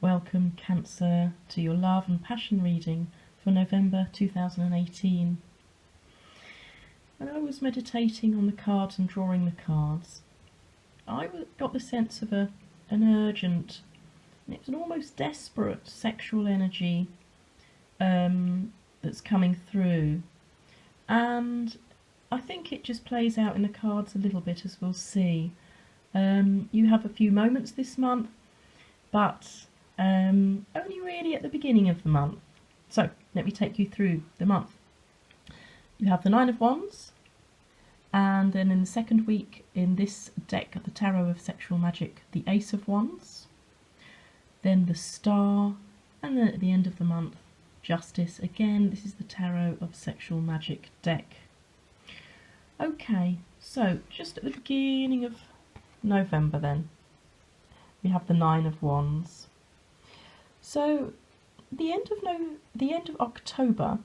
Welcome, Cancer, to your love and passion reading for November 2018. When I was meditating on the cards and drawing the cards, I got the sense of an urgent, and it was an almost desperate sexual energy that's coming through. And I think it just plays out in the cards a little bit, as we'll see. You have a few moments this month, but only really at the beginning of the month. So let me take you through the month. You have the Nine of Wands, and then in the second week in this deck of the Tarot of Sexual Magic, the Ace of Wands, then the Star, and then at the end of the month, Justice. Again, this is the Tarot of Sexual Magic deck. Okay, so just at the beginning of November then, we have the Nine of Wands. So the end of October,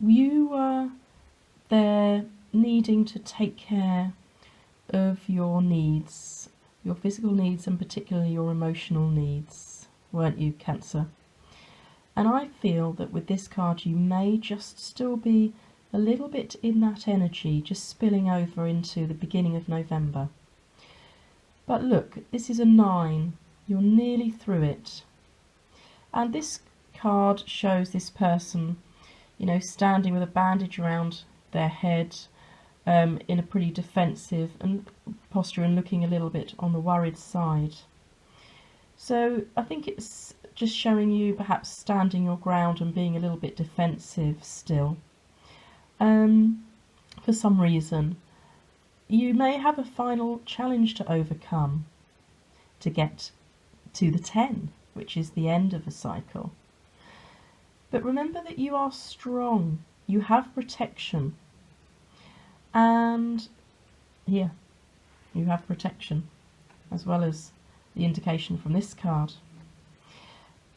you were there needing to take care of your needs, your physical needs and particularly your emotional needs, weren't you, Cancer? And I feel that with this card you may just still be a little bit in that energy, just spilling over into the beginning of November. But look, this is a 9. You're nearly through it. And this card shows this person, you know, standing with a bandage around their head, in a pretty defensive posture and looking a little bit on the worried side. So I think it's just showing you perhaps standing your ground and being a little bit defensive still. For some reason. You may have a final challenge to overcome to get to the 10, which is the end of a cycle. But remember that you are strong, you have protection, and here you have protection, as well as the indication from this card.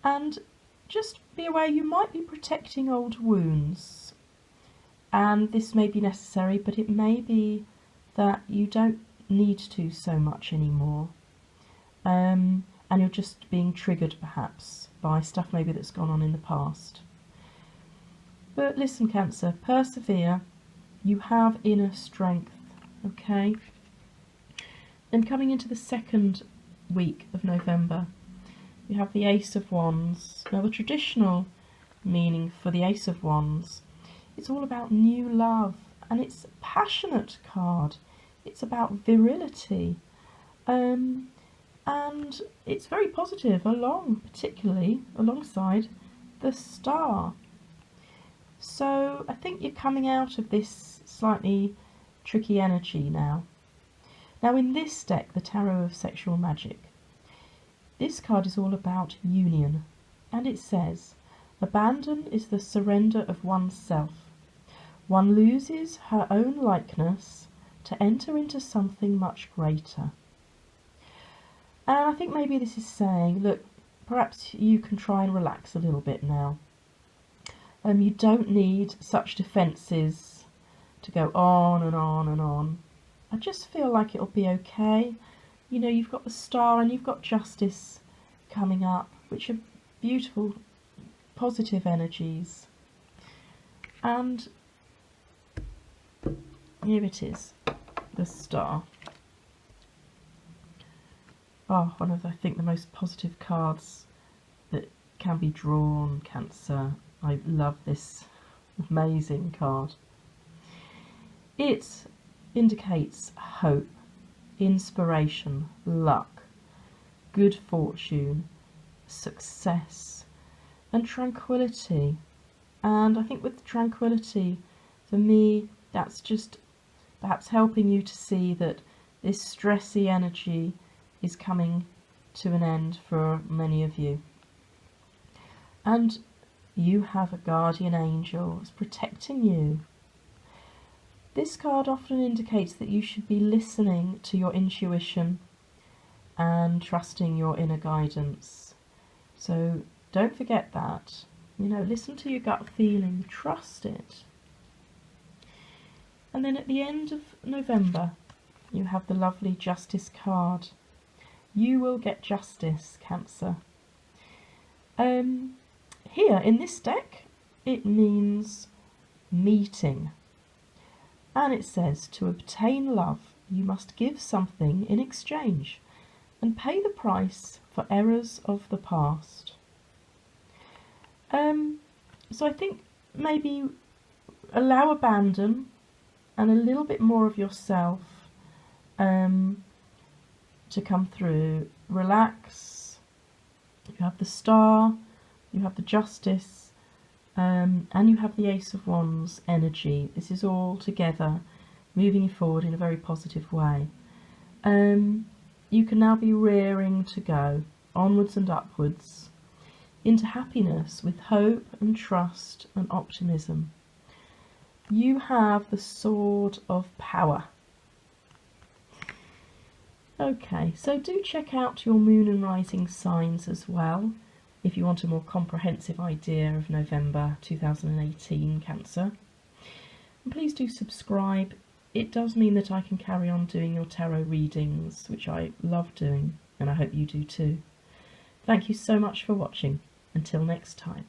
And just be aware you might be protecting old wounds, and this may be necessary, but it may be that you don't need to so much anymore, and you're just being triggered perhaps by stuff maybe that's gone on in the past. But listen, Cancer, persevere. You have inner strength, okay? Then coming into the second week of November, you have the Ace of Wands. Now the traditional meaning for the Ace of Wands, it's all about new love, and it's a passionate card. It's about virility, and it's very positive particularly alongside the Star. So I think you're coming out of this slightly tricky energy now. Now in this deck, the Tarot of Sexual Magic, this card is all about union, and it says, abandon is the surrender of oneself. One loses her own likeness to enter into something much greater. And I think maybe this is saying, look, perhaps you can try and relax a little bit now. You don't need such defences to go on and on and on. I just feel like it'll be okay. You know, you've got the Star and you've got Justice coming up, which are beautiful, positive energies. And here it is, the Star. Oh, one of, I think, the most positive cards that can be drawn, Cancer. I love this amazing card. It indicates hope, inspiration, luck, good fortune, success, and tranquility. And I think with tranquility, for me, that's just perhaps helping you to see that this stressy energy is coming to an end for many of you. And you have a guardian angel that's protecting you. This card often indicates that you should be listening to your intuition and trusting your inner guidance. So don't forget that. You know, listen to your gut feeling, trust it. And then at the end of November, you have the lovely Justice card. You will get justice, Cancer. Here in this deck, it means meeting. And it says, to obtain love, you must give something in exchange and pay the price for errors of the past. So I think maybe allow abandon and a little bit more of yourself to come through. Relax. You have the Star, you have the Justice, and you have the Ace of Wands energy. This is all together moving you forward in a very positive way. You can now be rearing to go onwards and upwards into happiness with hope and trust and optimism. You have the Sword of Power. Okay, so do check out your moon and rising signs as well if you want a more comprehensive idea of November 2018 Cancer. And please do subscribe. It does mean that I can carry on doing your tarot readings, which I love doing, and I hope you do too. Thank you so much for watching. Until next time.